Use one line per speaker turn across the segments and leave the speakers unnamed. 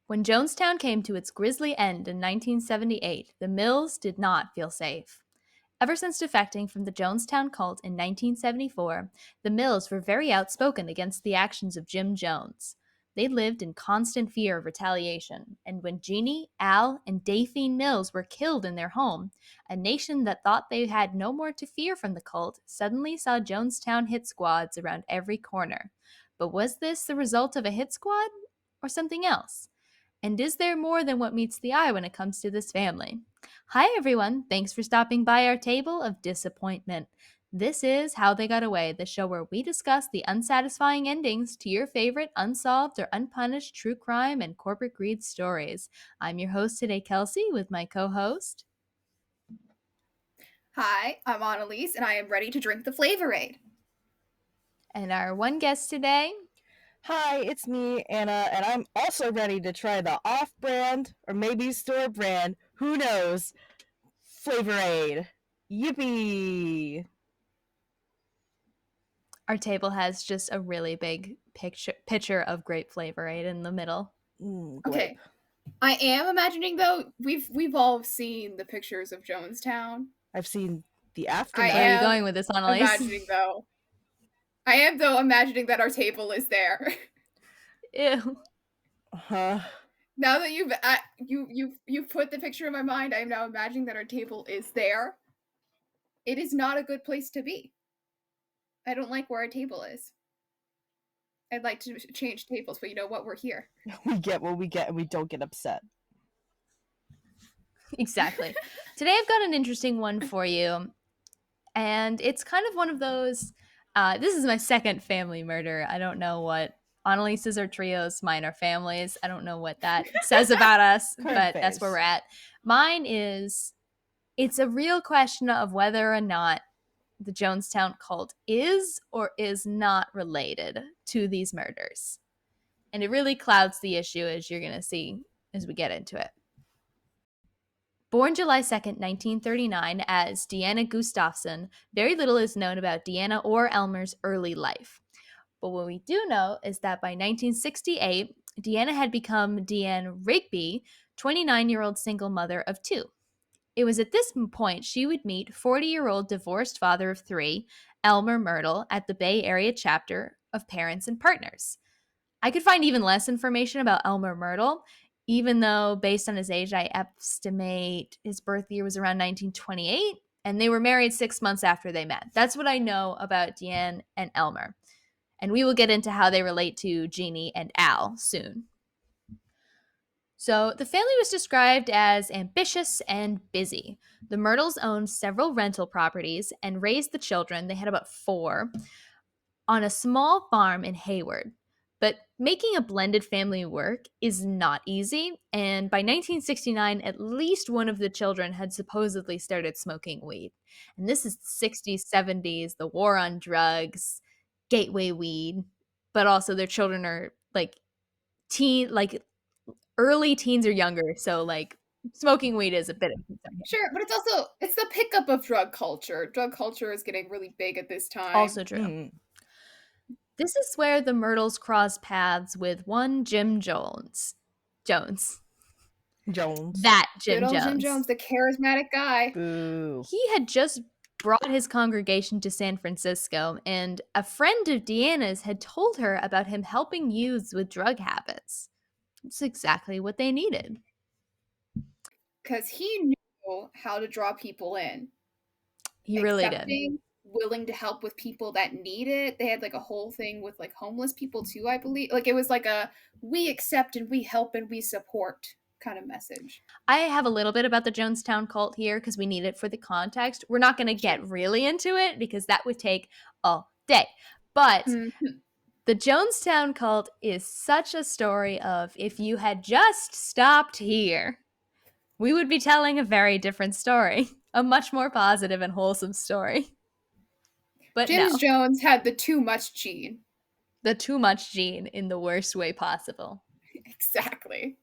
When Jonestown came to its grisly end in 1978, the Mills did not feel safe. Ever since defecting from the Jonestown cult in 1974, the Mills were very outspoken against the actions of Jim Jones. They lived in constant fear of retaliation, and when Jeannie, Al, and Daphene Mills were killed in their home, a nation that thought they had no more to fear from the cult suddenly saw Jonestown hit squads around every corner. But was this the result of a hit squad or something else? And is there more than what meets the eye when it comes to this family? Hi, everyone. Thanks for stopping by our table of disappointment. This is How They Got Away, the show where we discuss the unsatisfying endings to your favorite unsolved or unpunished true crime and corporate greed stories. I'm your host today, Kelsey, with my co-host.
Hi, I'm Annalise, and I am ready to drink the Flavorade.
And our one guest today.
Hi, it's me, Anna, and I'm also ready to try the off-brand, or maybe store-brand, who knows, Flavorade. Yippee!
Our table has just a really big pitcher of grape Flavorade in the middle.
Okay, I am imagining though we've all seen the pictures of Jonestown.
I've seen the aftermath.
Where are you going with this, Annalise?
I am imagining that our table is there.
Ew.
Now that you've put the picture in my mind, I am now imagining that our table is there. It is not a good place to be. I don't like where our table is. I'd like to change tables, but you know what? We're here.
We get what we get, and we don't get upset.
Exactly. Today I've got an interesting one for you, and it's kind of one of those, this is my second family murder. I don't know what Annalise's are trios, mine are families. I don't know what that says about us, but that's where we're at. Mine is, it's a real question of whether or not the Jonestown cult is or is not related to these murders. And it really clouds the issue, as you're going to see as we get into it. Born July 2nd, 1939, as Deanna Gustafson, very little is known about Deanna or Elmer's early life. But what we do know is that by 1968, Deanna had become Deanne Rigby, 29-year-old single mother of two. It was at this point she would meet 40-year-old divorced father of three, Elmer Myrtle, at the Bay Area chapter of Parents and Partners. I could find even less information about Elmer Myrtle, even though based on his age, I estimate his birth year was around 1928, and they were married 6 months after they met. That's what I know about Deanne and Elmer. And we will get into how they relate to Jeannie and Al soon. So the family was described as ambitious and busy. The Myrtles owned several rental properties and raised the children, they had about 4, on a small farm in Hayward. But making a blended family work is not easy, and by 1969, at least one of the children had supposedly started smoking weed. And this is the 60s, 70s, the war on drugs, gateway weed, but also their children are early teens or younger, so like smoking weed is a bit of a concern.
Sure, but it's the pickup of drug culture. Drug culture is getting really big at this time.
Also true. This is where the Myrtles cross paths with one Jim Jones. That Jim
Good old
Jones.
Jim Jones, the charismatic guy.
Boo.
He had just brought his congregation to San Francisco, and a friend of Deanna's had told her about him helping youths with drug habits. It's exactly what they needed.
Because he knew how to draw people in.
He really did.
Willing to help with people that need it. They had like a whole thing with like homeless people too, I believe. Like it was like a we accept and we help and we support kind of message.
I have a little bit about the Jonestown cult here because we need it for the context. We're not going to get really into it because that would take all day. But the Jonestown cult is such a story of if you had just stopped here, we would be telling a very different story, a much more positive and wholesome story. But
James Jones had the too much gene.
The too much gene in the worst way possible.
Exactly.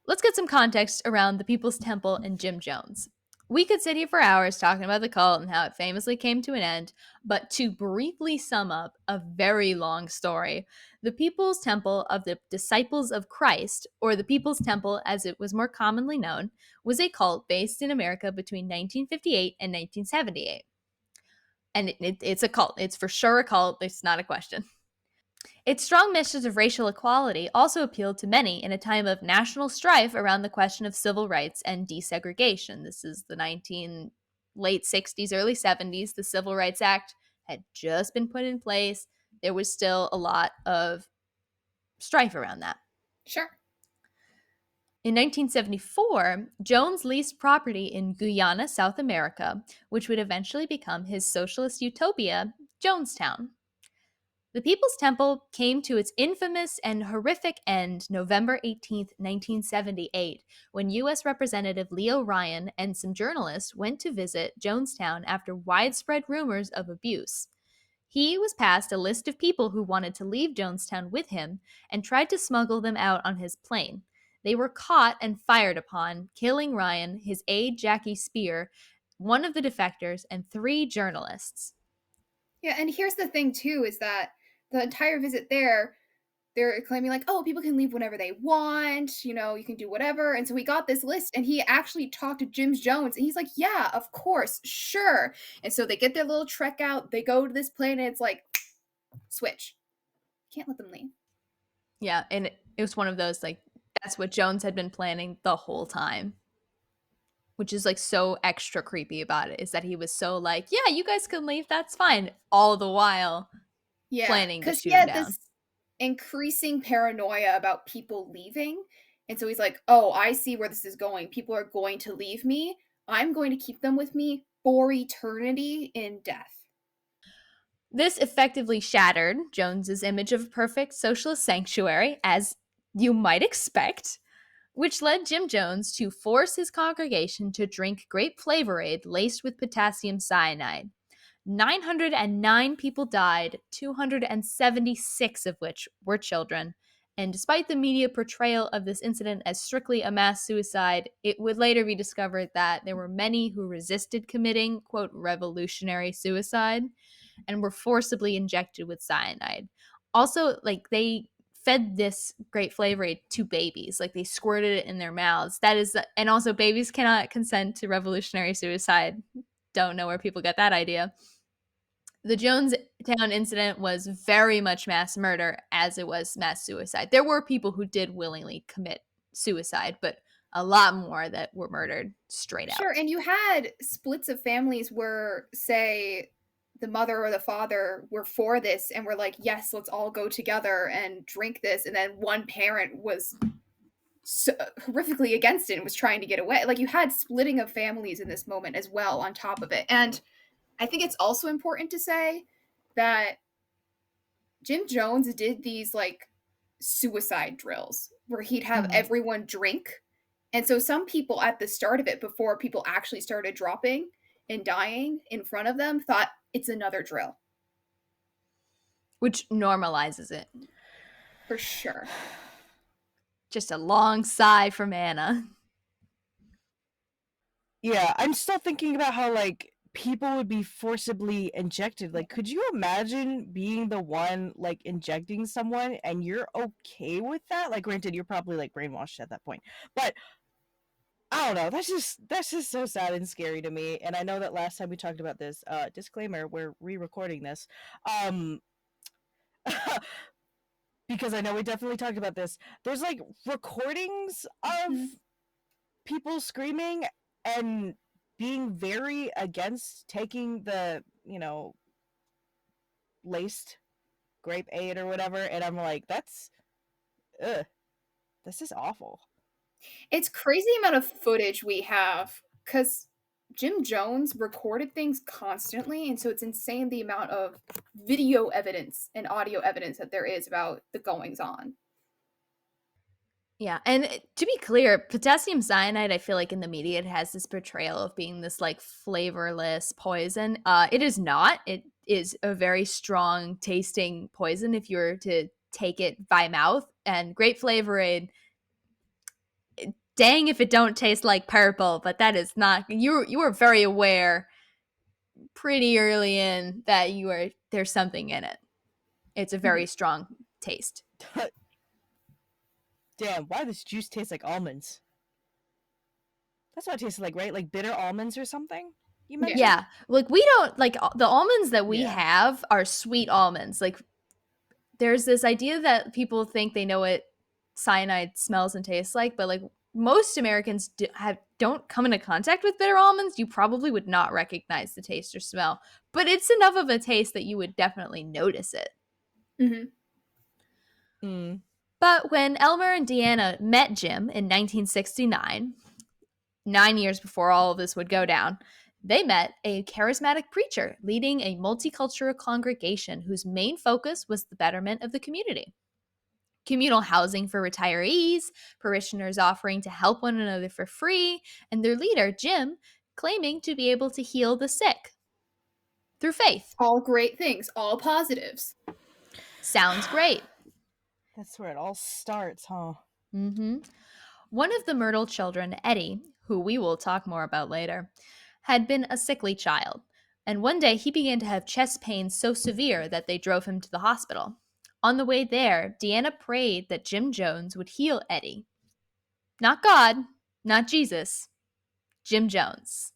Let's get some context around the People's Temple and Jim Jones. We could sit here for hours talking about the cult and how it famously came to an end, but to briefly sum up a very long story, the People's Temple of the Disciples of Christ, or the People's Temple as it was more commonly known, was a cult based in America between 1958 and 1978. And it's a cult. It's for sure a cult. It's not a question. Its strong message of racial equality also appealed to many in a time of national strife around the question of civil rights and desegregation. This is the late 60s, early 70s. The Civil Rights Act had just been put in place. There was still a lot of strife around that.
Sure.
In 1974, Jones leased property in Guyana, South America, which would eventually become his socialist utopia, Jonestown. The People's Temple came to its infamous and horrific end November 18, 1978, when U.S. Representative Leo Ryan and some journalists went to visit Jonestown after widespread rumors of abuse. He was passed a list of people who wanted to leave Jonestown with him and tried to smuggle them out on his plane. They were caught and fired upon, killing Ryan, his aide Jackie Spear, one of the defectors, and 3 journalists.
Yeah, and here's the thing too, is that the entire visit there, they're claiming like, oh, people can leave whenever they want, you know, you can do whatever. And so we got this list, and he actually talked to Jim Jones, and he's like, yeah, of course, sure. And so they get their little trek out, they go to this plane, and it's like, switch. Can't let them leave.
Yeah, and it was one of those, like, that's what Jones had been planning the whole time. Which is like so extra creepy about it, is that he was so like, yeah, you guys can leave, that's fine, all the while planning to
because he
shoot him
had
down.
this increasing paranoia about people leaving. And so he's like, oh, I see where this is going. People are going to leave me. I'm going to keep them with me for eternity in death.
This effectively shattered Jones's image of a perfect socialist sanctuary, as you might expect, which led Jim Jones to force his congregation to drink grape flavor-aid laced with potassium cyanide. 909 people died, 276 of which were children. And despite the media portrayal of this incident as strictly a mass suicide, it would later be discovered that there were many who resisted committing, quote, revolutionary suicide and were forcibly injected with cyanide. Also, like, they fed this great flavor aid to babies. Like, they squirted it in their mouths. That is, and also babies cannot consent to revolutionary suicide. Don't know where people get that idea. The Jonestown incident was very much mass murder as it was mass suicide. There were people who did willingly commit suicide, but a lot more that were murdered straight out.
Sure, and you had splits of families where, say, the mother or the father were for this and were like, yes, let's all go together and drink this. And then one parent was so horrifically against it and was trying to get away. Like, you had splitting of families in this moment as well on top of it. And I think it's also important to say that Jim Jones did these like suicide drills where he'd have everyone drink. And so some people at the start of it, before people actually started dropping and dying in front of them, thought it's another drill.
Which normalizes it.
For sure.
Just a long sigh from Anna.
Yeah, I'm still thinking about how, like, people would be forcibly injected. Like, could you imagine being the one, like, injecting someone and you're okay with that? Like, granted, you're probably, like, brainwashed at that point. But I don't know. That's just so sad and scary to me. And I know that last time we talked about this, disclaimer, we're re-recording this. Because I know we definitely talked about this. There's like recordings of people screaming and being very against taking the, you know, laced grape aid or whatever. And I'm like, this is awful.
It's crazy amount of footage we have, because Jim Jones recorded things constantly, and so it's insane the amount of video evidence and audio evidence that there is about the goings on.
Yeah, and to be clear, potassium cyanide, I feel like in the media it has this portrayal of being this like flavorless poison. It is not. It is a very strong tasting poison if you were to take it by mouth. And grape flavor aid, dang if it don't taste like purple, but that is not, you were very aware pretty early in that there's something in it. It's a very strong taste.
Damn, why does juice taste like almonds? That's what it tastes like, right? Like bitter almonds or something? You mentioned?
Yeah. Like we don't like the almonds that we
Yeah.
have are sweet almonds. Like there's this idea that people think they know what cyanide smells and tastes like, but like most Americans don't come into contact with bitter almonds. You probably would not recognize the taste or smell, but it's enough of a taste that you would definitely notice it. But when Elmer and Deanna met Jim in 1969, 9 years before all of this would go down, they met a charismatic preacher leading a multicultural congregation whose main focus was the betterment of the community. Communal housing for retirees, parishioners offering to help one another for free, and their leader, Jim, claiming to be able to heal the sick through faith.
All great things, all positives.
Sounds great.
That's where it all starts, huh?
Mm-hmm. One of the Myrtle children, Eddie, who we will talk more about later, had been a sickly child, and one day he began to have chest pains so severe that they drove him to the hospital. On the way there, Deanna prayed that Jim Jones would heal Eddie. Not God, not Jesus, Jim Jones.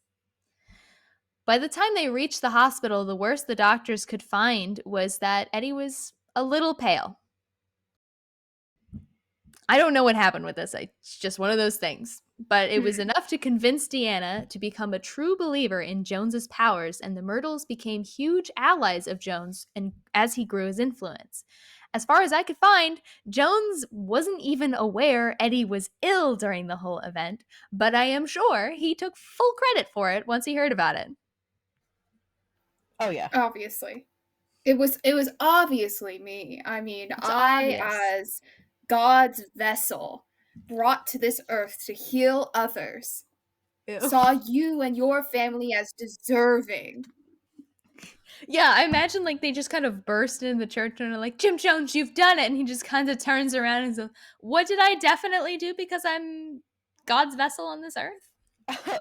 By the time they reached the hospital, the worst the doctors could find was that Eddie was a little pale. I don't know what happened with this. It's just one of those things. But it was enough to convince Deanna to become a true believer in Jones's powers, and the Myrtles became huge allies of Jones and as he grew his influence. As far as I could find, Jones wasn't even aware Eddie was ill during the whole event, but I am sure he took full credit for it once he heard about it.
Oh yeah.
Obviously. It was obviously me. I mean, as God's vessel brought to this earth to heal others, saw you and your family as deserving.
Yeah, I imagine like they just kind of burst in the church and are like, Jim Jones, you've done it. And he just kind of turns around and says, what did I definitely do because I'm God's vessel on this earth?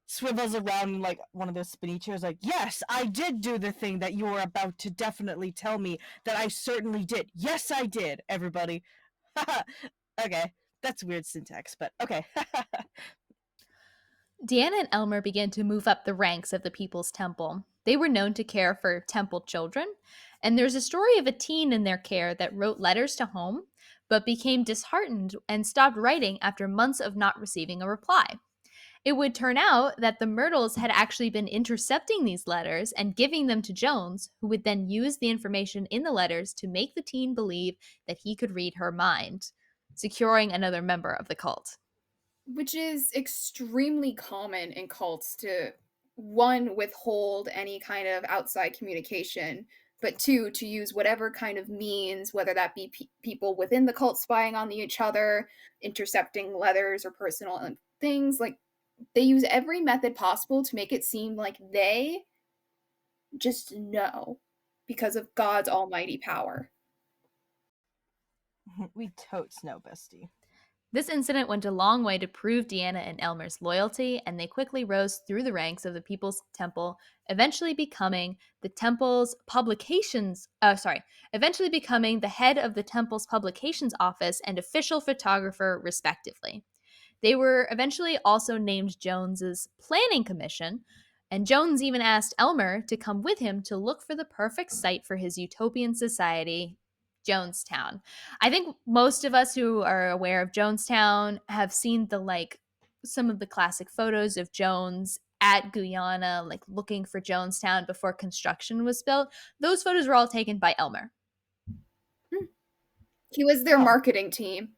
Swivels around in like one of those spinny chairs like, yes, I did do the thing that you were about to definitely tell me that I certainly did. Yes, I did, everybody. Okay, that's weird syntax, but okay.
Deanna and Elmer began to move up the ranks of the People's Temple. They were known to care for temple children, and there's a story of a teen in their care that wrote letters to home, but became disheartened and stopped writing after months of not receiving a reply. It would turn out that the Myrtles had actually been intercepting these letters and giving them to Jones, who would then use the information in the letters to make the teen believe that he could read her mind, securing another member of the cult.
Which is extremely common in cults to, one, withhold any kind of outside communication, but two, to use whatever kind of means, whether that be people within the cult spying on each other, intercepting letters or personal things. Like, they use every method possible to make it seem like they just know because of God's almighty power.
We totes know, bestie.
This incident went a long way to prove Deanna and Elmer's loyalty, and they quickly rose through the ranks of the People's Temple, eventually becoming the head of the Temple's publications office and official photographer, respectively. They were eventually also named Jones's planning commission, and Jones even asked Elmer to come with him to look for the perfect site for his utopian society, Jonestown. I think most of us who are aware of Jonestown have seen some of the classic photos of Jones at Guyana, like looking for Jonestown before construction was built. Those photos were all taken by Elmer.
He was their marketing team.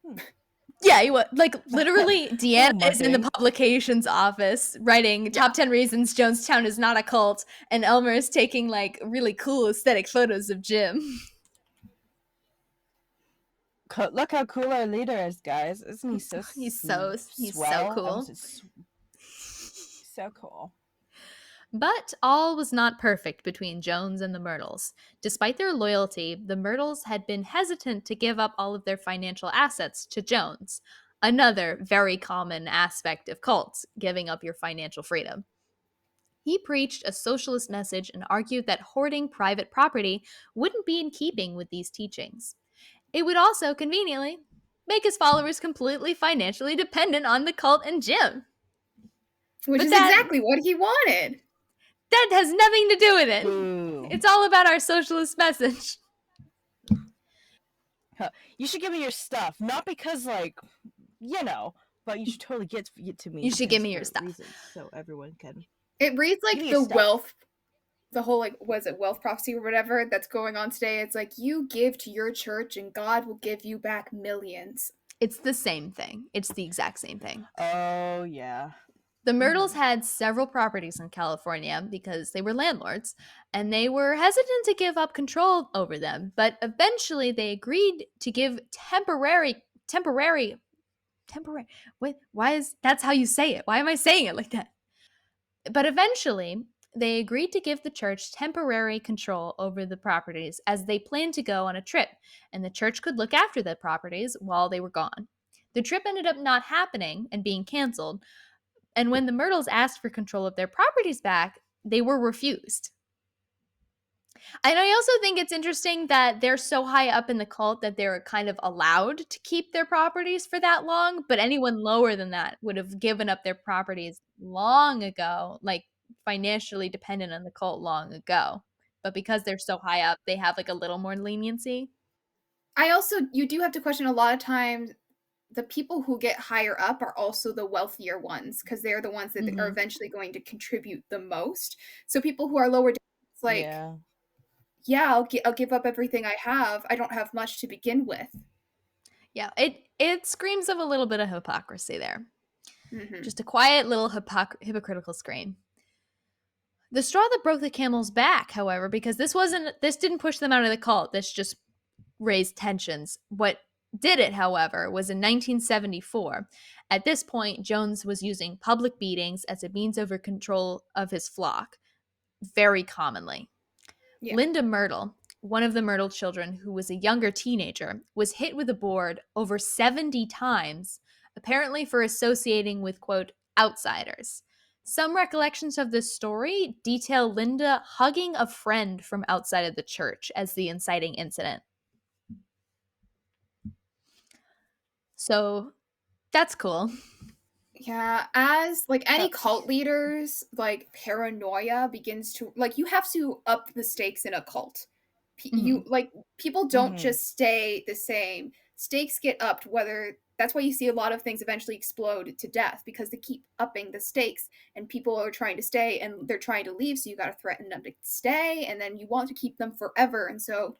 Yeah, he was. Like, literally, Deanna is in the publications office writing top 10 reasons Jonestown is not a cult, and Elmer is taking, like, really cool aesthetic photos of Jim.
Look how cool our leader is, guys. Isn't he so
He's so cool.
So cool.
But all was not perfect between Jones and the Myrtles. Despite their loyalty, the Myrtles had been hesitant to give up all of their financial assets to Jones. Another very common aspect of cults, giving up your financial freedom. He preached a socialist message and argued that hoarding private property wouldn't be in keeping with these teachings. It would also, conveniently, make his followers completely financially dependent on the cult and Jim.
Which
But
is
that
exactly what he wanted.
has nothing to do with it.
Boo.
It's all about our socialist message.
You should give me your stuff, not because like, but you should totally get to me.
You should give me your
for
stuff.
reasons, so everyone can.
It reads like
Give me
the
your stuff.
wealth, the whole like, was it wealth prophecy or whatever that's going on today? It's like, you give to your church and God will give you back millions.
It's the same thing. It's the exact same thing.
Oh yeah.
The Myrtles had several properties in California because they were landlords, and they were hesitant to give up control over them. But eventually, they agreed to give temporary. Wait, why is that's how you say it? Why am I saying it like that? But eventually, they agreed to give the church temporary control over the properties as they planned to go on a trip, and the church could look after the properties while they were gone. The trip ended up not happening and being canceled, and when the Myrtles asked for control of their properties back, they were refused. And I also think it's interesting that they're so high up in the cult that they're kind of allowed to keep their properties for that long, but anyone lower than that would have given up their properties long ago, like financially dependent on the cult long ago. But because they're so high up, they have like a little more leniency.
You do have to question a lot of times the people who get higher up are also the wealthier ones because they're the ones that are eventually going to contribute the most. So people who are lower down, it's like, I'll give up everything I have. I don't have much to begin with.
Yeah, it screams of a little bit of hypocrisy there.
Mm-hmm.
Just a quiet little hypocritical scream. The straw that broke the camel's back, however, because this didn't push them out of the cult. This just raised tensions. What did it, however, was in 1974. At this point, Jones was using public beatings as a means over control of his flock, very commonly.
Yeah.
Linda Myrtle, one of the Myrtle children who was a younger teenager, was hit with a board over 70 times, apparently for associating with, quote, outsiders. Some recollections of this story detail Linda hugging a friend from outside of the church as the inciting incident. So that's cool.
Yeah, as like any cult leaders, like paranoia begins to like you have to up the stakes in a cult. You like people don't just stay the same. Stakes get upped whether that's why you see a lot of things eventually explode to death because they keep upping the stakes and people are trying to stay and they're trying to leave, so you got to threaten them to stay and then you want to keep them forever, and so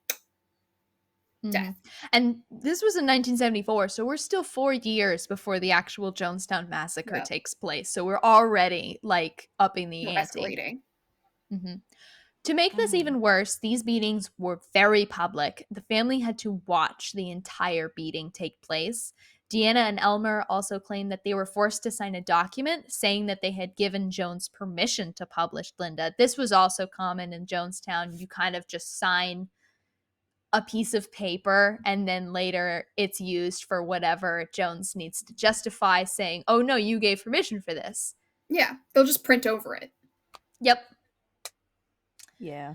death.
And this was in 1974, so we're still 4 years before the actual Jonestown massacre takes place. So we're already like upping the ante.
Escalating.
To make this even worse, these beatings were very public. The family had to watch the entire beating take place. Deanna and Elmer also claimed that they were forced to sign a document saying that they had given Jones permission to publish Linda. This was also common in Jonestown. You kind of just sign a piece of paper and then later it's used for whatever Jones needs to justify, saying, oh no, you gave permission for this.
Yeah, they'll just print over it.
Yep.
Yeah.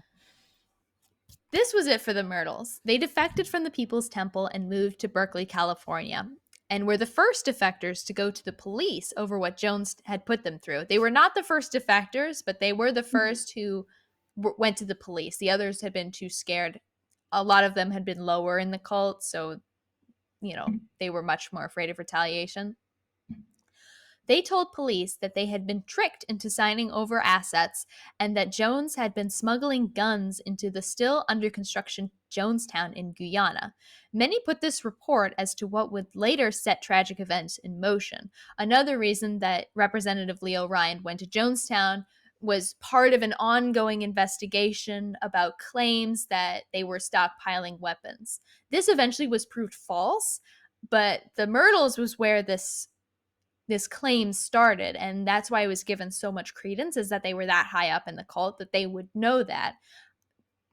This was it for the Myrtles. They defected from the People's Temple and moved to Berkeley, California, and were the first defectors to go to the police over what Jones had put them through. They were not the first defectors, but they were the first who went to the police. The others had been too scared. A lot of them had been lower in the cult, so, they were much more afraid of retaliation. They told police that they had been tricked into signing over assets and that Jones had been smuggling guns into the still under construction Jonestown in Guyana. Many put this report as to what would later set tragic events in motion. Another reason that Representative Leo Ryan went to Jonestown was part of an ongoing investigation about claims that they were stockpiling weapons. This eventually was proved false, but the Myrtles was where this claim started, and that's why it was given so much credence, is that they were that high up in the cult that they would know that.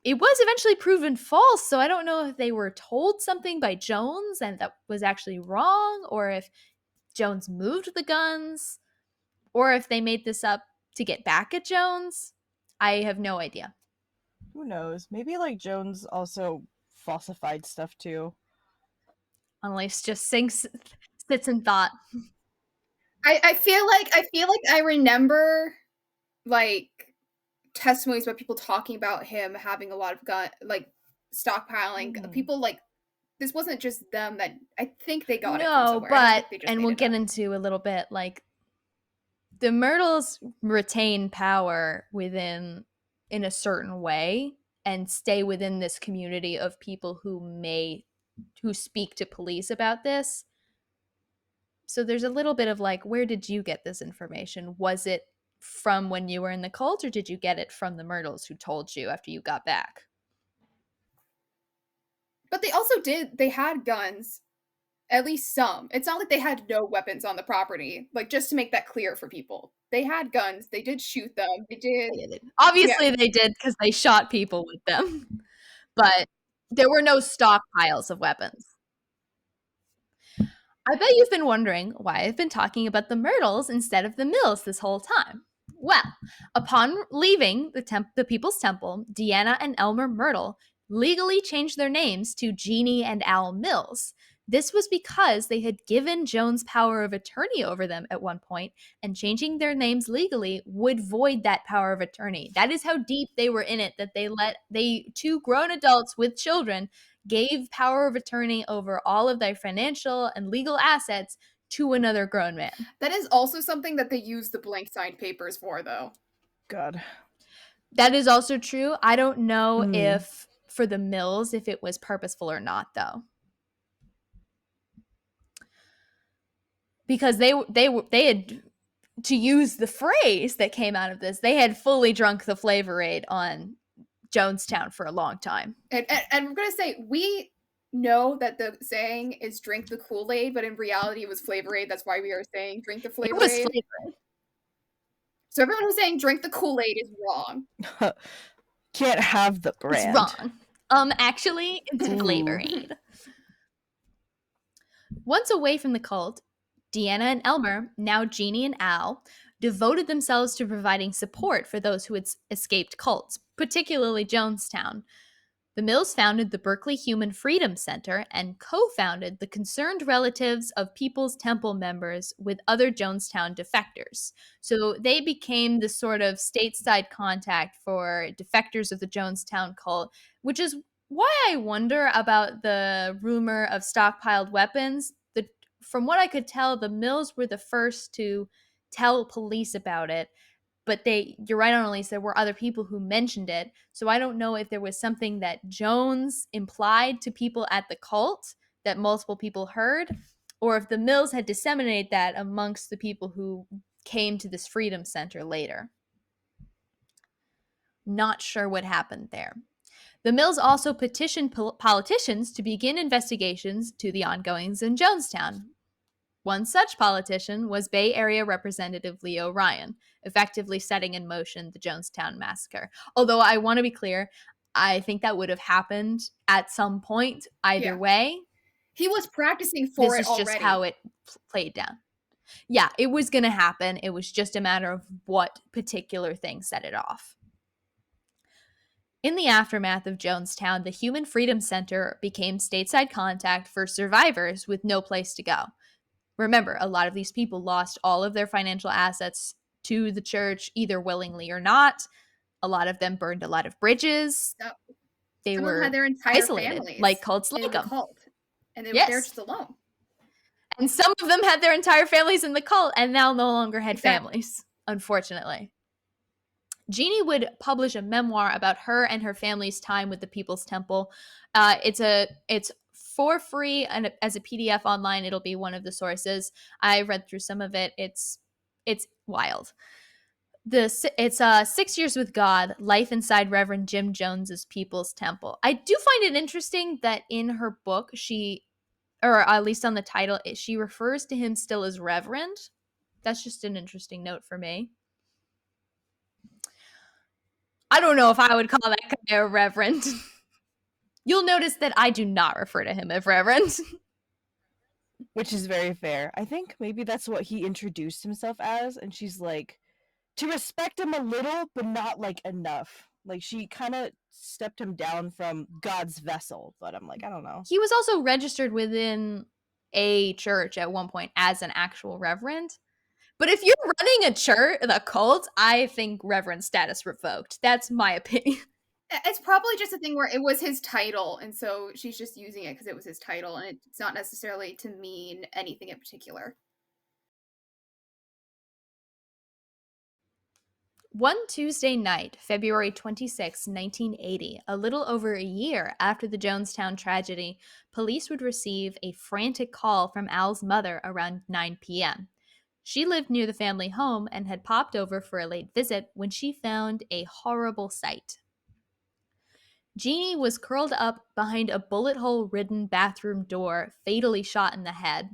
It was eventually proven false, so I don't know if they were told something by Jones and that was actually wrong, or if Jones moved the guns, or if they made this up to get back at Jones. I have no idea.
Who knows? Maybe like Jones also falsified stuff too.
Annalise just sits in thought.
I feel like I remember like testimonies about people talking about him having a lot of stockpiling. People like this wasn't just them that I think they got it from somewhere.
But and we'll get into a little bit like the Myrtles retain power in a certain way and stay within this community of people who speak to police about this. So there's a little bit of like, where did you get this information? Was it from when you were in the cult, or did you get it from the Myrtles who told you after you got back?
But they had guns, at least some. It's not like they had no weapons on the property, like just to make that clear for people. They had guns, they did shoot them, they did.
Obviously they did, because they shot people with them. But there were no stockpiles of weapons. I bet you've been wondering why I've been talking about the Myrtles instead of the Mills this whole time. Well, upon leaving the People's Temple, Deanna and Elmer Myrtle legally changed their names to Jeannie and Al Mills. This was because they had given Jones power of attorney over them at one point, and changing their names legally would void that power of attorney. That is how deep they were in it, that they two grown adults with children gave power of attorney over all of their financial and legal assets to another grown man.
That is also something that they use the blank signed papers for, though.
God.
That is also true. I don't know if for the Mills, if it was purposeful or not, though. Because they had, to use the phrase that came out of this, they had fully drunk the Flavorade on Jonestown for a long time.
And we're going to say, we know that the saying is drink the Kool-Aid, but in reality it was Flavorade. That's why we are saying drink the Flavorade. It was Flavorade. So everyone who's saying drink the Kool-Aid is wrong.
Can't have the brand.
It's wrong. Actually, it's Flavorade. Once away from the cult, Deanna and Elmer, now Jeannie and Al, devoted themselves to providing support for those who had escaped cults, particularly Jonestown. The Mills founded the Berkeley Human Freedom Center and co-founded the Concerned Relatives of People's Temple members with other Jonestown defectors. So they became the sort of stateside contact for defectors of the Jonestown cult, which is why I wonder about the rumor of stockpiled weapons. From what I could tell, the Mills were the first to tell police about it. But you're right, Annalise, there were other people who mentioned it. So I don't know if there was something that Jones implied to people at the cult that multiple people heard, or if the Mills had disseminated that amongst the people who came to this Freedom Center later. Not sure what happened there. The Mills also petitioned politicians to begin investigations to the ongoings in Jonestown. One such politician was Bay Area Representative Leo Ryan, effectively setting in motion the Jonestown massacre. Although I want to be clear, I think that would have happened at some point either way.
He was practicing for it already.
This is just how it played down. Yeah, it was going to happen. It was just a matter of what particular thing set it off. In the aftermath of Jonestown, the Human Freedom Center became stateside contact for survivors with no place to go. Remember, a lot of these people lost all of their financial assets to the church, either willingly or not. A lot of them burned a lot of bridges. They were had their entire isolated, like cults like them.
And they were there just alone.
And some of them had their entire families in the cult and now no longer had families, unfortunately. Jeannie would publish a memoir about her and her family's time with the People's Temple. It's for free, and as a PDF online, it'll be one of the sources. I read through some of it. It's wild. It's 6 Years with God, Life Inside Reverend Jim Jones's People's Temple. I do find it interesting that in her book, or at least on the title, she refers to him still as Reverend. That's just an interesting note for me. I don't know if I would call that guy a reverend. You'll notice that I do not refer to him as reverend.
Which is very fair. I think maybe that's what he introduced himself as, and she's like, to respect him a little, but not like enough. Like she kind of stepped him down from God's vessel, but I'm like, I don't know.
He was also registered within a church at one point as an actual reverend. But if you're running a church, a cult, I think reverend status revoked. That's my opinion.
It's probably just a thing where it was his title, and so she's just using it because it was his title, and it's not necessarily to mean anything in particular.
One Tuesday night, February 26, 1980, a little over a year after the Jonestown tragedy, police would receive a frantic call from Al's mother around 9 p.m. She lived near the family home and had popped over for a late visit when she found a horrible sight. Jeannie was curled up behind a bullet hole ridden bathroom door, fatally shot in the head.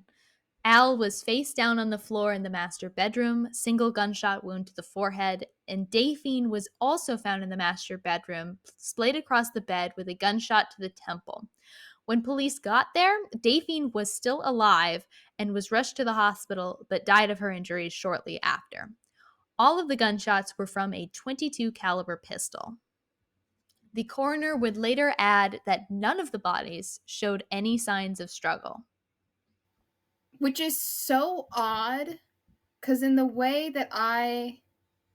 Al was face down on the floor in the master bedroom, single gunshot wound to the forehead, and Daphene was also found in the master bedroom, splayed across the bed with a gunshot to the temple. When police got there, Daphene was still alive and was rushed to the hospital but died of her injuries shortly after. All of the gunshots were from a .22 caliber pistol. The coroner would later add that none of the bodies showed any signs of struggle.
Which is so odd, because in the way that I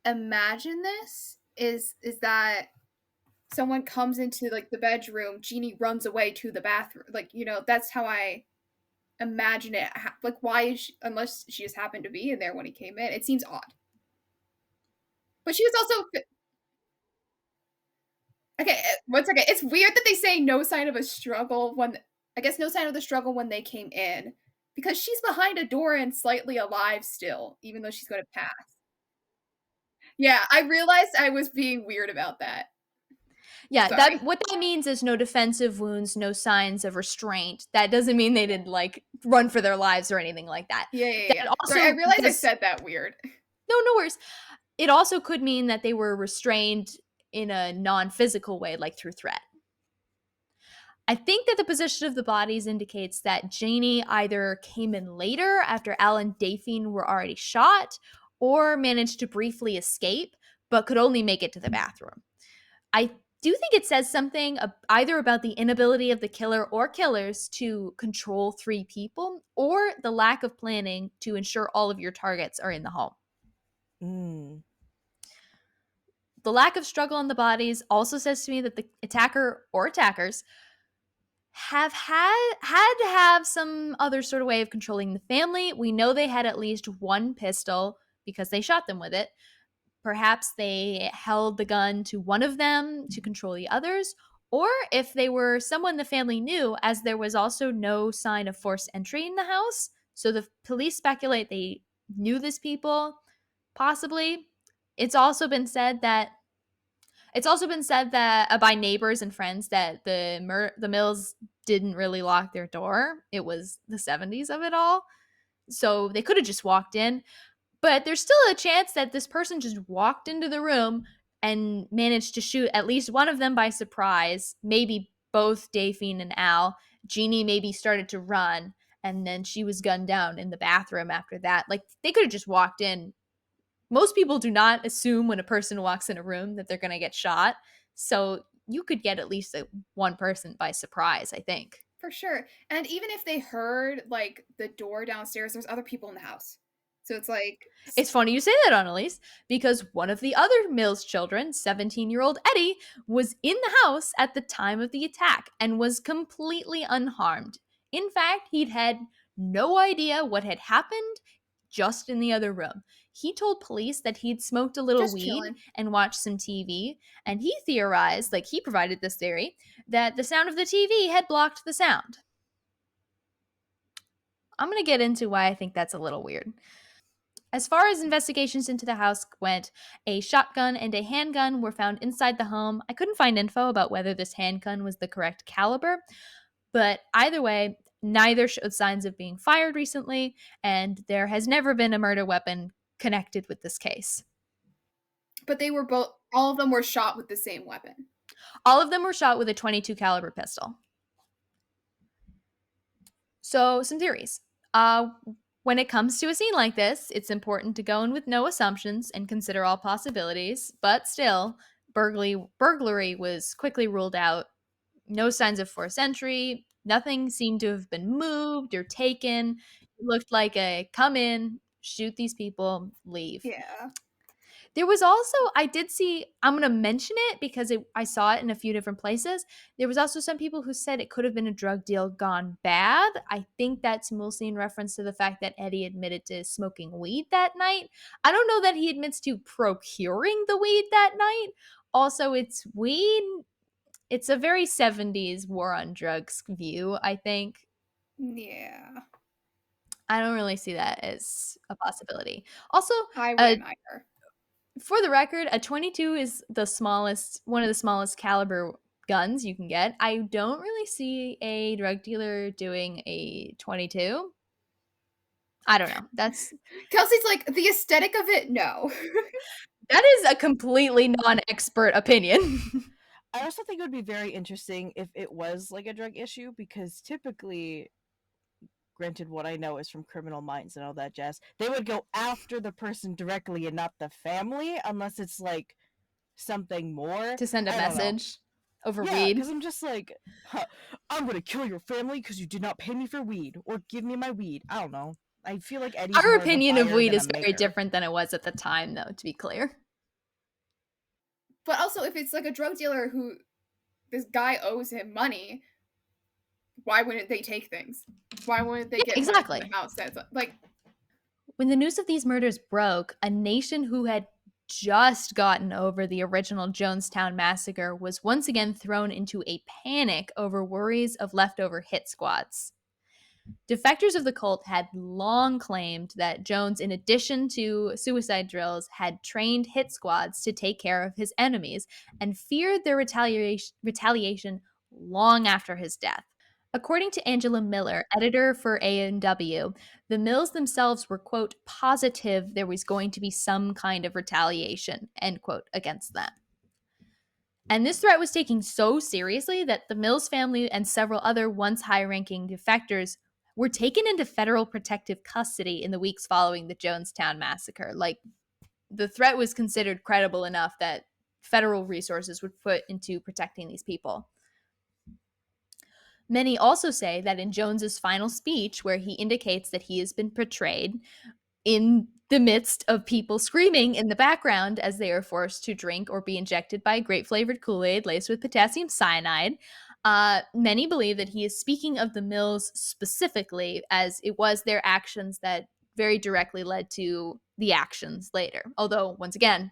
imagine this is that someone comes into like the bedroom, Jeannie runs away to the bathroom. Like, that's how I imagine it. Like, why is she, unless she just happened to be in there when he came in? It seems odd. But she was also okay. Once again, it's weird that they say no sign of a struggle when I guess no sign of the struggle when they came in because she's behind a door and slightly alive still, even though she's going to pass. Yeah, I realized I was being weird about that.
Yeah,
Sorry.
that what that means is no defensive wounds, no signs of restraint. That doesn't mean they didn't like run for their lives or anything like that.
Yeah.
That
Sorry, I
also
realized I
does,
said that weird.
no worries. It also could mean that they were restrained in a non-physical way, like through threat. I think that the position of the bodies indicates that Jeannie either came in later after Al and Daphene were already shot, or managed to briefly escape, but could only make it to the bathroom. I do think it says something either about the inability of the killer or killers to control three people, or the lack of planning to ensure all of your targets are in the home.
Mm.
The lack of struggle on the bodies also says to me that the attacker or attackers have had to have some other sort of way of controlling the family. We know they had at least one pistol because they shot them with it. Perhaps they held the gun to one of them to control the others, or if they were someone the family knew, as there was also no sign of forced entry in the house. So the police speculate they knew these people, possibly. It's also been said that by neighbors and friends that the Mills didn't really lock their door. It was the 70s of it all. So they could have just walked in. But there's still a chance that this person just walked into the room and managed to shoot at least one of them by surprise, maybe both Daphene and Al. Jeannie maybe started to run, and then she was gunned down in the bathroom after that. Like, they could have just walked in. Most people do not assume when a person walks in a room that they're going to get shot. So you could get at least one person by surprise, I think.
For sure. And even if they heard like the door downstairs, there's other people in the house. So it's like
It's funny you say that, Annalise, because one of the other Mills children, 17-year-old Eddie, was in the house at the time of the attack and was completely unharmed. In fact, he'd had no idea what had happened just in the other room. He told police that he'd smoked a little
just
weed
chilling.
and watched some TV, and he theorized, like he provided this theory, that the sound of the TV had blocked the sound. I'm going to get into why I think that's a little weird. As far as investigations into the house went, a shotgun and a handgun were found inside the home. I couldn't find info about whether this handgun was the correct caliber, but either way, neither showed signs of being fired recently, and there has never been a murder weapon connected with this case.
But they were all of them were shot with the same weapon.
All of them were shot with a .22 caliber pistol. So, some theories. Uh, when it comes to a scene like this, it's important to go in with no assumptions and consider all possibilities, but still, burglary was quickly ruled out. No signs of forced entry, nothing seemed to have been moved or taken. It looked like a come in, shoot these people, leave.
Yeah.
There was also, I did see, I'm going to mention it because I saw it in a few different places. There was also some people who said it could have been a drug deal gone bad. I think that's mostly in reference to the fact that Eddie admitted to smoking weed that night. I don't know that he admits to procuring the weed that night. Also, it's weed. It's a very 70s war on drugs view, I think.
Yeah.
I don't really see that as a possibility. Also,
I
uh,
wouldn't either.
for the record, a 22 is the smallest, one of the smallest caliber guns you can get. I don't really see a drug dealer doing a 22. I don't know.
Kelsey's like, the aesthetic of it, no.
That is a completely non-expert opinion.
I also think it would be very interesting if it was like a drug issue, because typically, granted, what I know is from Criminal Minds and all that jazz, they would go after the person directly and not the family, unless it's like something more.
To send a
I don't know.
message over
Yeah,
weed.
because I'm just like, huh, I'm gonna kill your family because you did not pay me for weed, or give me my weed. I don't know. I feel like Eddie's
Our
more of a
opinion of
buyer
weed
than a
is very
maker.
different than it was at the time, though, to be clear.
But also, if it's like a drug dealer who this guy owes him money, why wouldn't they take things? Why wouldn't they
Yeah,
get money from the
exactly.
house? That's like,
When the news of these murders broke, a nation who had just gotten over the original Jonestown massacre was once again thrown into a panic over worries of leftover hit squads. Defectors of the cult had long claimed that Jones, in addition to suicide drills, had trained hit squads to take care of his enemies and feared their retaliation long after his death. According to Angela Miller, editor for A&W, the Mills themselves were, quote, positive there was going to be some kind of retaliation, end quote, against them. And this threat was taken so seriously that the Mills family and several other once high ranking defectors were taken into federal protective custody in the weeks following the Jonestown massacre. Like, the threat was considered credible enough that federal resources would put into protecting these people. Many also say that in Jones's final speech, where he indicates that he has been betrayed, in the midst of people screaming in the background as they are forced to drink or be injected by grape flavored Kool-Aid laced with potassium cyanide. Many believe that he is speaking of the Mills specifically, as it was their actions that very directly led to the actions later. Although, once again,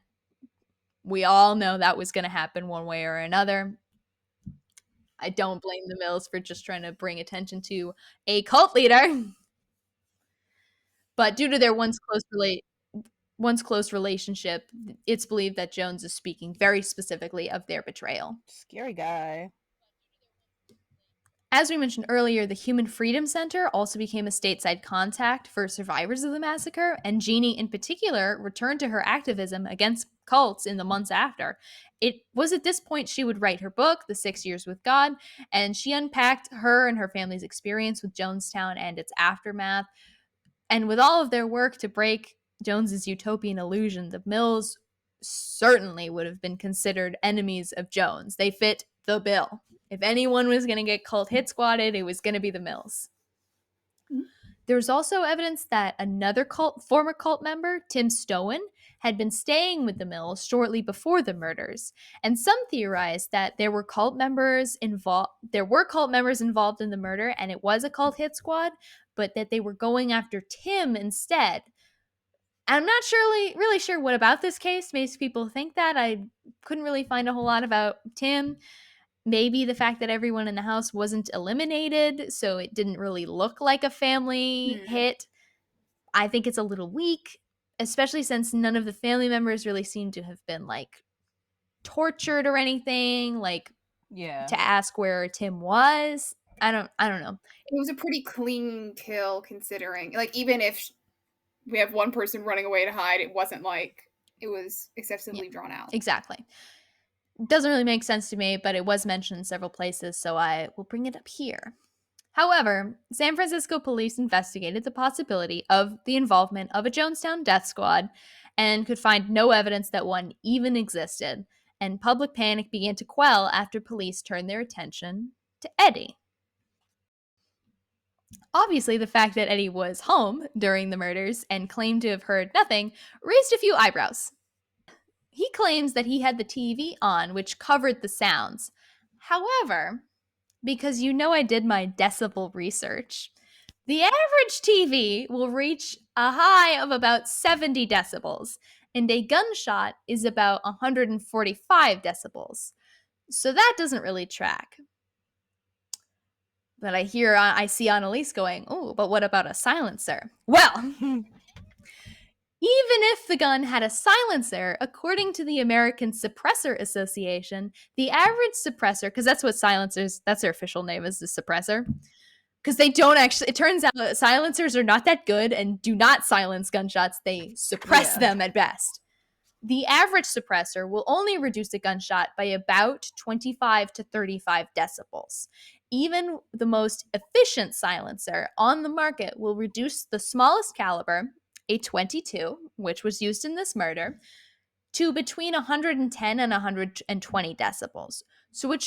we all know that was going to happen one way or another. I don't blame the Mills for just trying to bring attention to a cult leader. But due to their once close relationship, it's believed that Jones is speaking very specifically of their betrayal.
Scary guy.
As we mentioned earlier, the Human Freedom Center also became a stateside contact for survivors of the massacre, and Jeannie, in particular, returned to her activism against cults in the months after. It was at this point she would write her book, The 6 Years with God, and she unpacked her and her family's experience with Jonestown and its aftermath. And with all of their work to break Jones's utopian illusion, the Mills certainly would have been considered enemies of Jones. They fit the bill. If anyone was going to get cult hit squatted, it was going to be the Mills. There's also evidence that another former cult member, Tim Stowen, had been staying with the Mills shortly before the murders. And some theorize that there were cult members involved in the murder, and it was a cult hit squad, but that they were going after Tim instead. I'm not really sure what about this case makes people think that. I couldn't really find a whole lot about Tim. Maybe the fact that everyone in the house wasn't eliminated, so it didn't really look like a family hit. I think it's a little weak, especially since none of the family members really seem to have been like tortured or anything, like
Yeah.
to ask where Tim was. I don't know.
it was a pretty clean kill considering. Like, even if we have one person running away to hide, it wasn't like it was excessively
Yeah,
drawn out.
exactly. Doesn't really make sense to me, but it was mentioned in several places, so I will bring it up here. However, San Francisco police investigated the possibility of the involvement of a Jonestown death squad and could find no evidence that one even existed, and public panic began to quell after police turned their attention to Eddie. Obviously, the fact that Eddie was home during the murders and claimed to have heard nothing raised a few eyebrows. He claims that he had the TV on, which covered the sounds. However, because you know I did my decibel research, the average TV will reach a high of about 70 decibels, and a gunshot is about 145 decibels. So that doesn't really track. But I see Annalise going, oh, but what about a silencer? Well, even if the gun had a silencer, according to the American Suppressor Association, the average suppressor, because that's what silencers, that's their official name, is the suppressor, because they don't actually, it turns out silencers are not that good and do not silence gunshots. They suppress them at best. The average suppressor will only reduce a gunshot by about 25 to 35 decibels. Even the most efficient silencer on the market will reduce the smallest caliber, a .22, which was used in this murder, to between 110 and 120 decibels. So it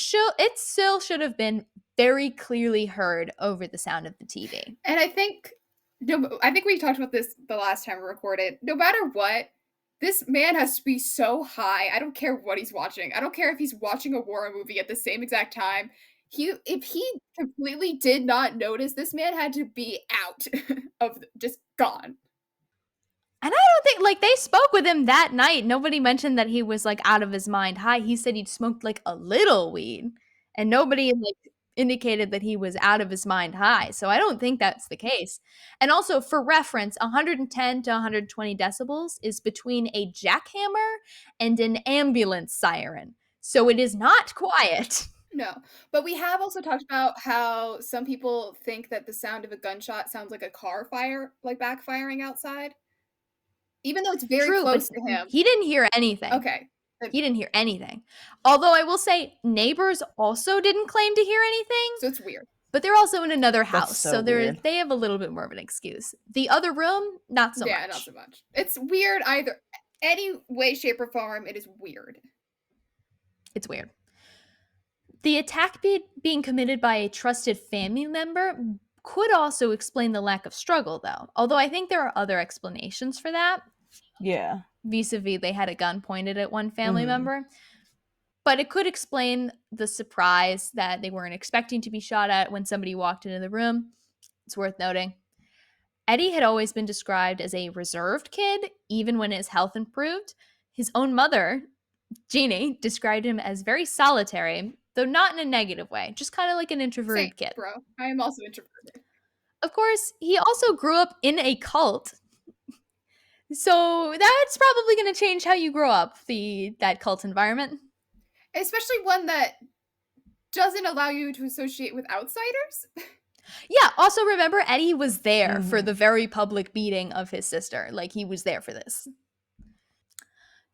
still should have been very clearly heard over the sound of the TV.
And I think we talked about this the last time we recorded. No matter what, this man has to be so high. I don't care what he's watching. I don't care if he's watching a horror movie at the same exact time. If he completely did not notice, this man had to be out of just gone.
And I don't think, like, they spoke with him that night. Nobody mentioned that he was, like, out of his mind high. He said he'd smoked, like, a little weed. And nobody, like, indicated that he was out of his mind high. So I don't think that's the case. And also, for reference, 110 to 120 decibels is between a jackhammer and an ambulance siren. So it is not quiet.
No, but we have also talked about how some people think that the sound of a gunshot sounds like a car fire, like backfiring outside. Even though it's very
True,
close
but
to him.
he didn't hear anything.
Okay.
He didn't hear anything. Although I will say neighbors also didn't claim to hear anything.
So it's weird.
But they're also in another house,
so
they have a little bit more of an excuse. The other room, not so much.
Yeah, not so much. It's weird either. Any way, shape, or form, it is weird.
It's weird. The attack being committed by a trusted family member could also explain the lack of struggle, though. Although I think there are other explanations for that.
Yeah.
Vis-a-vis, they had a gun pointed at one family member. But it could explain the surprise that they weren't expecting to be shot at when somebody walked into the room. It's worth noting. Eddie had always been described as a reserved kid, even when his health improved. His own mother, Jeannie, described him as very solitary, though not in a negative way, just kind of like an introverted kid.
Bro, I am also introverted.
Of course, he also grew up in a cult. So that's probably going to change how you grow up, that cult environment.
Especially one that doesn't allow you to associate with outsiders.
Yeah, also remember, Eddie was there for the very public beating of his sister. Like, he was there for this.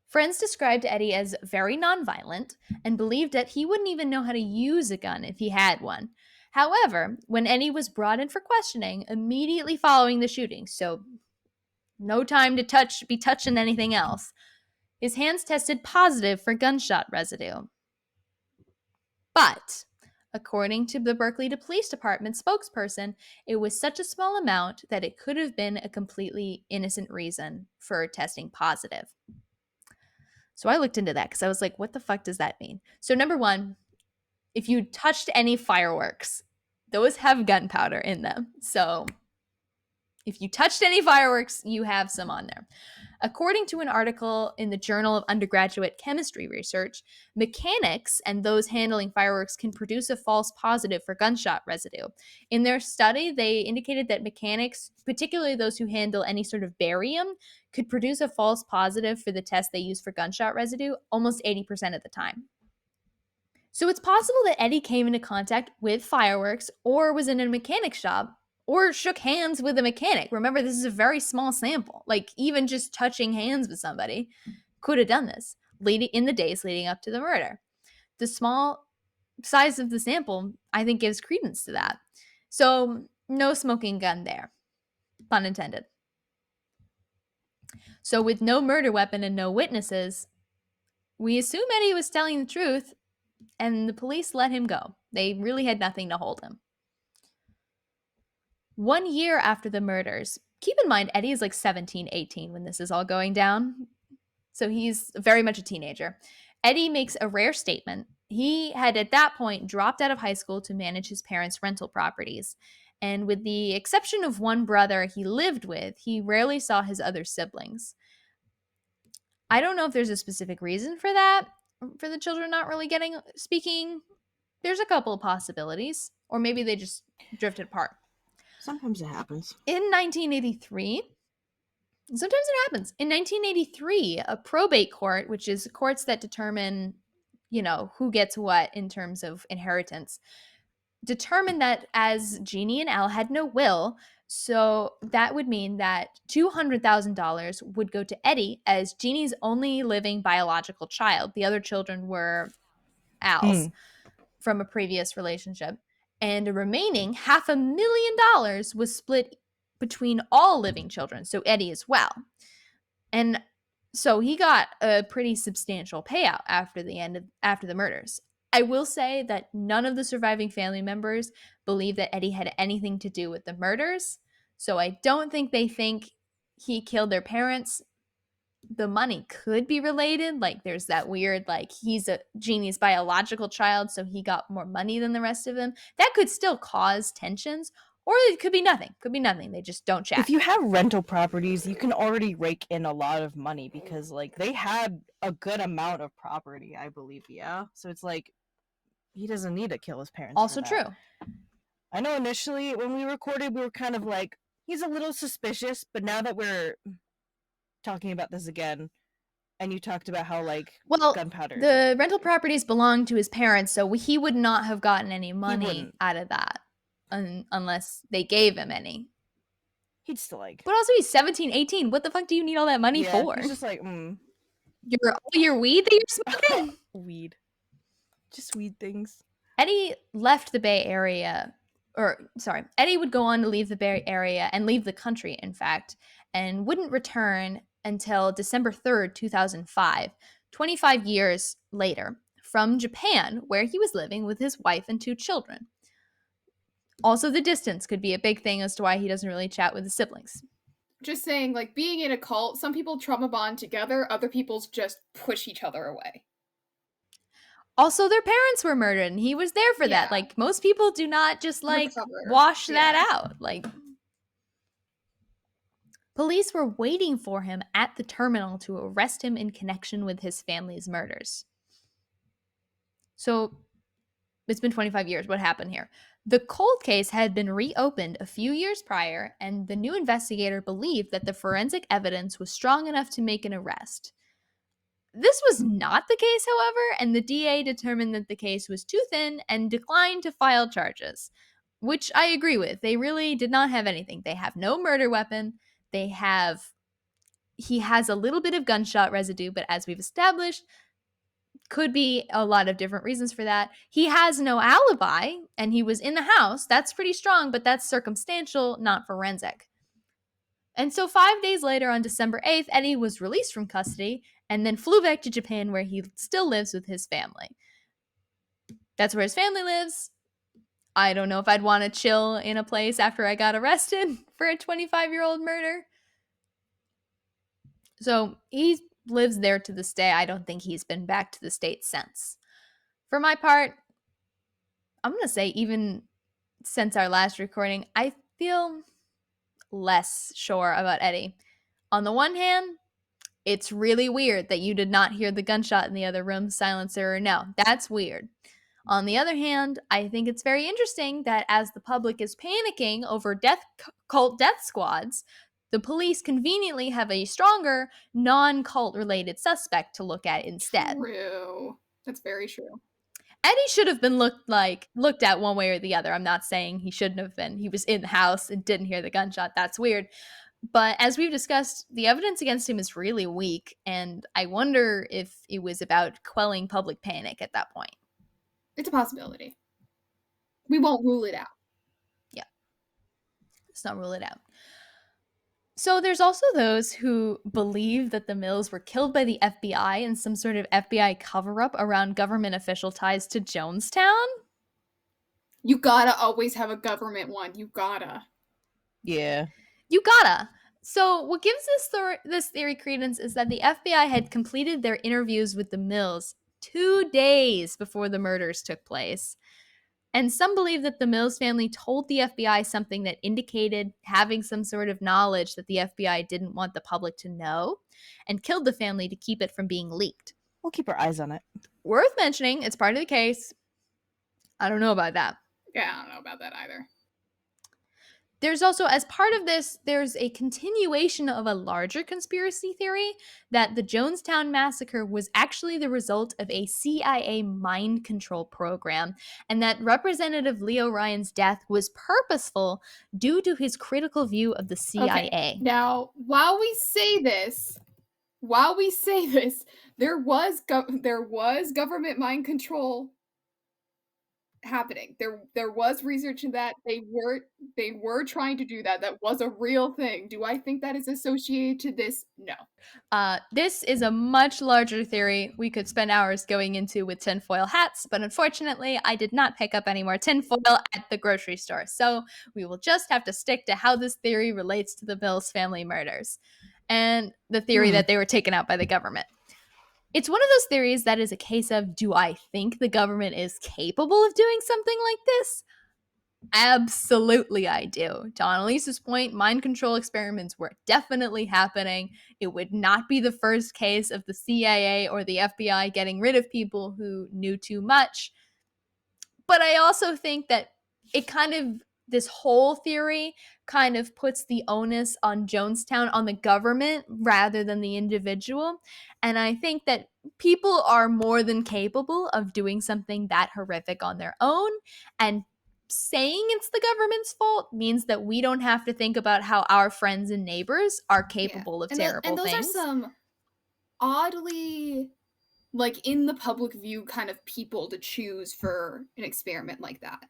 Friends described Eddie as very nonviolent and believed that he wouldn't even know how to use a gun if he had one. However, when Eddie was brought in for questioning immediately following the shooting, so no time to be touching anything else, his hands tested positive for gunshot residue. But according to the Berkeley Police Department spokesperson, it was such a small amount that it could have been a completely innocent reason for testing positive. So I looked into that because I was like, what the fuck does that mean? So number one, if you touched any fireworks, those have gunpowder in them. So if you touched any fireworks, you have some on there. According to an article in the Journal of Undergraduate Chemistry Research, mechanics and those handling fireworks can produce a false positive for gunshot residue. In their study, they indicated that mechanics, particularly those who handle any sort of barium, could produce a false positive for the test they use for gunshot residue almost 80% of the time. So it's possible that Eddie came into contact with fireworks or was in a mechanic shop or shook hands with a mechanic. Remember, this is a very small sample. Like, even just touching hands with somebody could have done this in the days leading up to the murder. The small size of the sample, I think, gives credence to that. So, no smoking gun there. Pun intended. So, with no murder weapon and no witnesses, we assume Eddie was telling the truth, and the police let him go. They really had nothing to hold him. 1 year after the murders, keep in mind, Eddie is like 17, 18 when this is all going down. So he's very much a teenager. Eddie makes a rare statement. He had at that point dropped out of high school to manage his parents' rental properties. And with the exception of one brother he lived with, he rarely saw his other siblings. I don't know if there's a specific reason for that, for the children not really speaking. There's a couple of possibilities, or maybe they just drifted apart.
Sometimes it happens.
In 1983, sometimes it happens. In 1983, a probate court, which is courts that determine, who gets what in terms of inheritance, determined that as Jeannie and Al had no will, so that would mean that $200,000 would go to Eddie as Jeannie's only living biological child. The other children were Al's from a previous relationship. And the remaining $500,000 was split between all living children, so Eddie as well. And so he got a pretty substantial payout after the murders. I will say that none of the surviving family members believe that Eddie had anything to do with the murders. So I don't think they think he killed their parents. The money could be related. Like there's that weird, like he's a Jeannie's biological child, so he got more money than the rest of them. That could still cause tensions. Or it could be nothing. Could be nothing. They just don't chat.
If you have rental properties, you can already rake in a lot of money because like they had a good amount of property, I believe, yeah. So it's like he doesn't need to kill his parents.
Also true.
I know initially when we recorded, we were kind of like, he's a little suspicious, but now that we're talking about this again, and you talked about how like gunpowder.
The rental properties belonged to his parents, so he would not have gotten any money out of that unless they gave him any.
He'd still like.
But also he's 17, 18. What the fuck do you need all that money for?
He's just like,
your weed that you're smoking?
Weed. Just weed things.
Eddie left the Bay Area, Eddie would go on to leave the Bay Area and leave the country, in fact, and wouldn't return until December 3rd, 2005, 25 years later, from Japan, where he was living with his wife and 2 children. Also, the distance could be a big thing as to why he doesn't really chat with his siblings.
Just saying, like, being in a cult, some people trauma bond together, other people just push each other away.
Also, their parents were murdered, and he was there for that. Like, most people do not just, like, wash that out. Like, police were waiting for him at the terminal to arrest him in connection with his family's murders. So, it's been 25 years. What happened here? The cold case had been reopened a few years prior, and the new investigator believed that the forensic evidence was strong enough to make an arrest. This was not the case, however, and the DA determined that the case was too thin and declined to file charges, which I agree with. They really did not have anything. They have no murder weapon. He has a little bit of gunshot residue, but as we've established, could be a lot of different reasons for that. He has no alibi, and he was in the house. That's pretty strong, but that's circumstantial, not forensic. And so 5 days later, on December 8th, Eddie was released from custody and then flew back to Japan, where he still lives with his family. That's where his family lives. I don't know if I'd want to chill in a place after I got arrested for a 25-year-old murder. So he lives there to this day. I don't think he's been back to the States since. For my part, I'm going to say even since our last recording, I feel less sure about Eddie. On the one hand, it's really weird that you did not hear the gunshot in the other room, silencer or no. That's weird. On the other hand, I think it's very interesting that as the public is panicking over cult death squads, the police conveniently have a stronger, non-cult related suspect to look at instead.
True. That's very true.
Eddie should have been looked at one way or the other. I'm not saying he shouldn't have been. He was in the house and didn't hear the gunshot. That's weird. But as we've discussed, the evidence against him is really weak, and I wonder if it was about quelling public panic at that point.
It's a possibility. We won't rule it out.
Yeah. Let's not rule it out. So there's also those who believe that the Mills were killed by the FBI in some sort of FBI cover-up around government official ties to Jonestown.
You gotta always have a government one. You gotta.
Yeah.
You gotta. So what gives this theory credence is that the FBI had completed their interviews with the Mills 2 days before the murders took place. And some believe that the Mills family told the FBI something that indicated having some sort of knowledge that the FBI didn't want the public to know, and killed the family to keep it from being leaked.
We'll keep our eyes on it.
Worth mentioning, it's part of the case. I don't know about that.
Yeah, I don't know about that either.
There's also, as part of this, there's a continuation of a larger conspiracy theory that the Jonestown massacre was actually the result of a CIA mind control program, and that Representative Leo Ryan's death was purposeful due to his critical view of the CIA.
Okay. Now, while we say this, there was government mind control happening. There was research in that. They were trying to do that. That was a real thing. Do I think that is associated to this? No.
This is a much larger theory we could spend hours going into with tinfoil hats, but unfortunately, I did not pick up any more tinfoil at the grocery store. So we will just have to stick to how this theory relates to the Mills family murders and the theory that they were taken out by the government. It's one of those theories that is a case of, do I think the government is capable of doing something like this? Absolutely, I do. To Annalise's point, mind control experiments were definitely happening. It would not be the first case of the CIA or the FBI getting rid of people who knew too much. But I also think that this whole theory kind of puts the onus on Jonestown on the government rather than the individual. And I think that people are more than capable of doing something that horrific on their own. And saying it's the government's fault means that we don't have to think about how our friends and neighbors are capable of terrible things.
And those are some oddly, like, in the public view kind of people to choose for an experiment like that.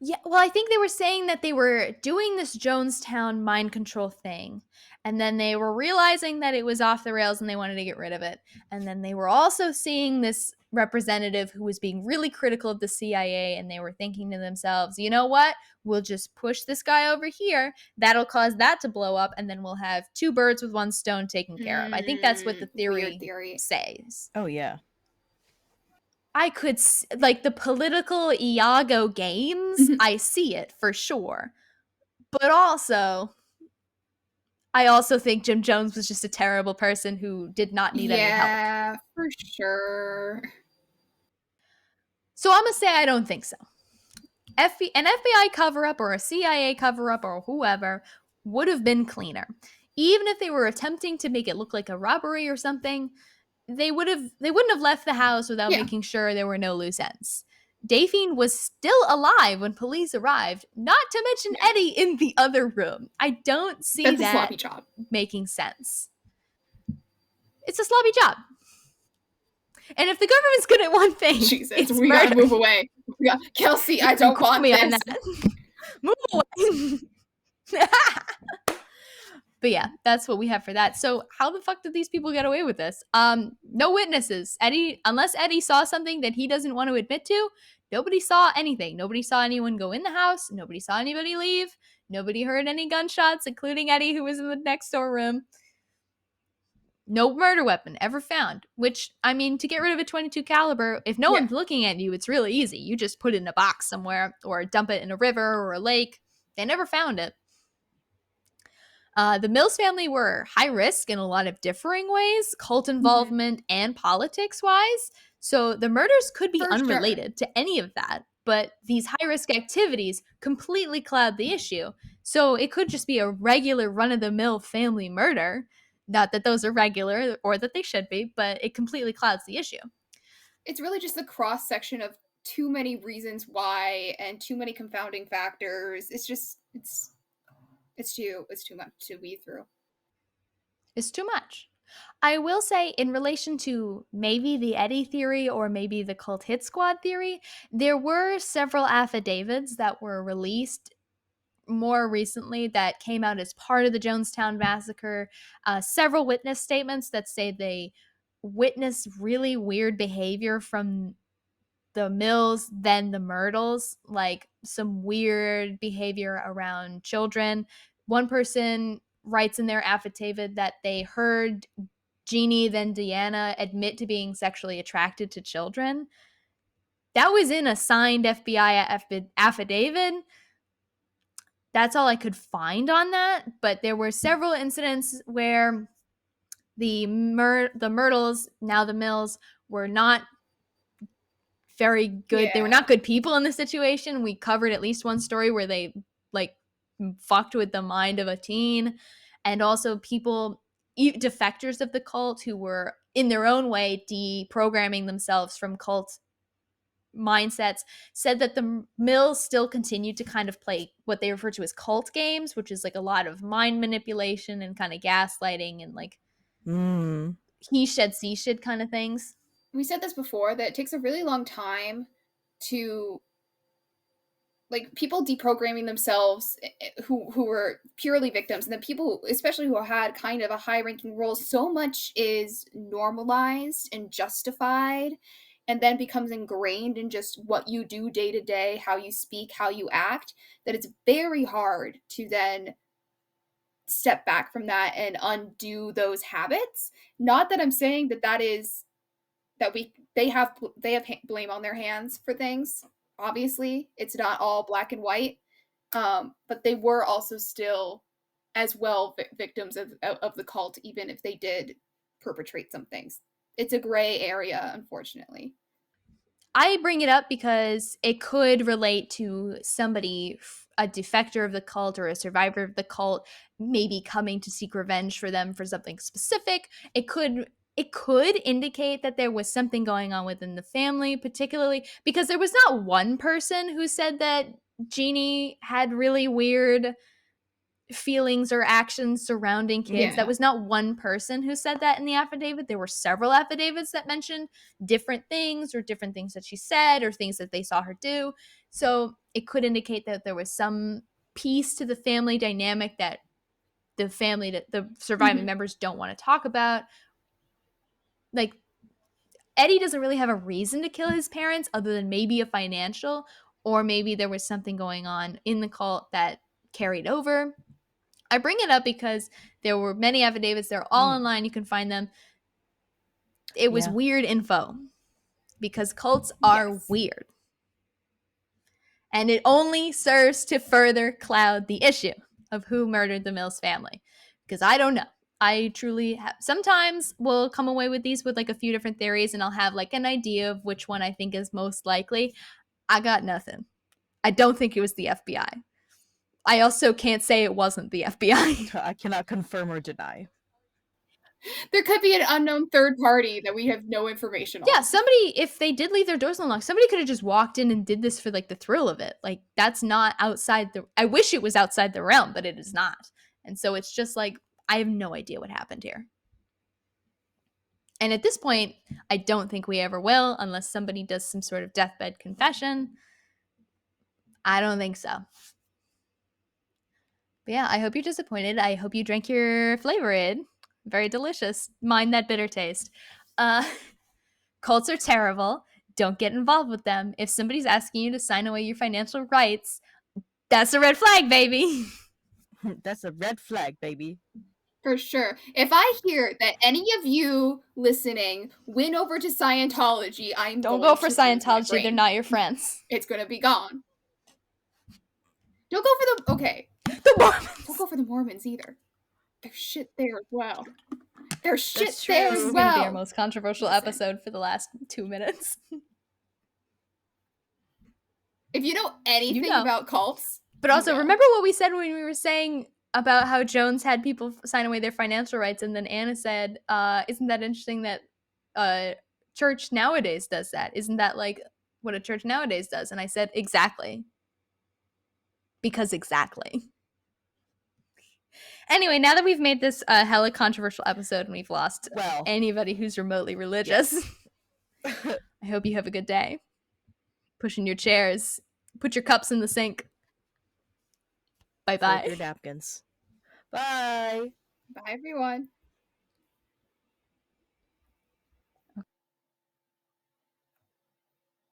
Yeah, well, I think they were saying that they were doing this Jonestown mind control thing, and then they were realizing that it was off the rails and they wanted to get rid of it. And then they were also seeing this representative who was being really critical of the CIA, and they were thinking to themselves, you know what? We'll just push this guy over here. That'll cause that to blow up, and then we'll have 2 birds with 1 stone taken care of. I think that's what the theory says.
Oh, yeah.
I could, like, the political Iago games, I see it for sure. But also, I also think Jim Jones was just a terrible person who did not need any help.
Yeah, for sure.
So I'm going to say I don't think so. An FBI cover-up or a CIA cover-up or whoever would have been cleaner. Even if they were attempting to make it look like a robbery or something, they wouldn't have left the house without making sure there were no loose ends. Daphene was still alive when police arrived, not to mention Eddie in the other room. I don't see
That's a sloppy job.
Making sense. It's a sloppy job. And if the government's good at one thing,
Jesus, we gotta move away. Kelsey, I don't want
me
this.
On that. Move away. But yeah, that's what we have for that. So how the fuck did these people get away with this? No witnesses. Unless Eddie saw something that he doesn't want to admit to, nobody saw anything. Nobody saw anyone go in the house. Nobody saw anybody leave. Nobody heard any gunshots, including Eddie, who was in the next door room. No murder weapon ever found, which, I mean, to get rid of a .22 caliber, if no one's looking at you, it's really easy. You just put it in a box somewhere or dump it in a river or a lake. They never found it. The Mills family were high risk in a lot of differing ways, cult involvement and politics-wise. So the murders could be unrelated to any of that, but these high-risk activities completely cloud the issue. So it could just be a regular run-of-the-mill family murder. Not that those are regular or that they should be, but it completely clouds the issue.
It's really just the cross-section of too many reasons why and too many confounding factors. It's too much to weed through.
It's too much. I will say, in relation to maybe the Eddie theory or maybe the cult hit squad theory, there were several affidavits that were released more recently that came out as part of the Jonestown massacre. Several witness statements that say they witnessed really weird behavior from the Mills, then the Myrtles, like some weird behavior around children. One person writes in their affidavit that they heard Jeannie, then Deanna, admit to being sexually attracted to children. That was in a signed FBI affidavit. That's all I could find on that. But there were several incidents where the Myrtles, now the Mills, were not very good. They were not good people in the situation. We covered at least one story where they like fucked with the mind of a teen, and also people, defectors of the cult, who were in their own way deprogramming themselves from cult mindsets, said that the Mills still continued to kind of play what they refer to as cult games, which is like a lot of mind manipulation and kind of gaslighting and like he shed, she shed kind of things.
We said this before, that it takes a really long time to, like, people deprogramming themselves who were purely victims, and the people especially who had kind of a high ranking role, so much is normalized and justified and then becomes ingrained in just what you do day to day, how you speak, how you act, that it's very hard to then step back from that and undo those habits. Not that I'm saying that that is that they have blame on their hands for things. Obviously, it's not all black and white, but they were also still as well victims of the cult, even if they did perpetrate some things. It's a gray area, unfortunately.
I bring it up because it could relate to somebody, a defector of the cult or a survivor of the cult, maybe coming to seek revenge for them for something specific. It could indicate that there was something going on within the family, particularly because there was not one person who said that Jeannie had really weird feelings or actions surrounding kids.
Yeah.
That was not one person who said that in the affidavit. There were several affidavits that mentioned different things, or different things that she said, or things that they saw her do. So it could indicate that there was some piece to the family dynamic that the family, that the surviving members don't want to talk about. Like, Eddie doesn't really have a reason to kill his parents other than maybe a financial, or maybe there was something going on in the cult that carried over. I bring it up because there were many affidavits. They're all online. You can find them. It was weird info because cults are weird. And it only serves to further cloud the issue of who murdered the Mills family. Because I don't know. I truly have. Sometimes we'll come away with these with like a few different theories, and I'll have like an idea of which one I think is most likely. I got nothing. I don't think it was the FBI. I also can't say it wasn't the FBI.
I cannot confirm or deny.
There could be an unknown third party that we have no information on.
Yeah, somebody, if they did leave their doors unlocked, somebody could have just walked in and did this for like the thrill of it. Like, that's not outside the, I wish it was outside the realm, but it is not. And so it's just like, I have no idea what happened here. And at this point, I don't think we ever will, unless somebody does some sort of deathbed confession. I don't think so. But yeah, I hope you're disappointed. I hope you drank your Flavorade. Very delicious. Mind that bitter taste. Cults are terrible. Don't get involved with them. If somebody's asking you to sign away your financial rights, that's a red flag, baby.
That's a red flag, baby.
For sure. If I hear that any of you listening went over to Scientology, I'm
Don't
going
go for
to lose my
Scientology.
brain.
They're not your friends.
It's going to be gone. Don't go for the, okay.
The Mormons.
Don't go for the Mormons either. There's shit there as well. There's shit
That's
there
true.
This
as
is going to be
well.
our most controversial episode for the last 2 minutes.
If you know anything
You know.
about cults.
But also, remember what we said when we were saying about how Jones had people sign away their financial rights, and then Anna said, isn't that interesting that church nowadays does that? Isn't that like what a church nowadays does? And I said, exactly. Because exactly. Anyway, now that we've made this a hella controversial episode and we've lost anybody who's remotely religious, yes. I hope you have a good day. Pushing your chairs. Put your cups in the sink. Bye-bye.
Fold your napkins. Bye.
Bye, everyone.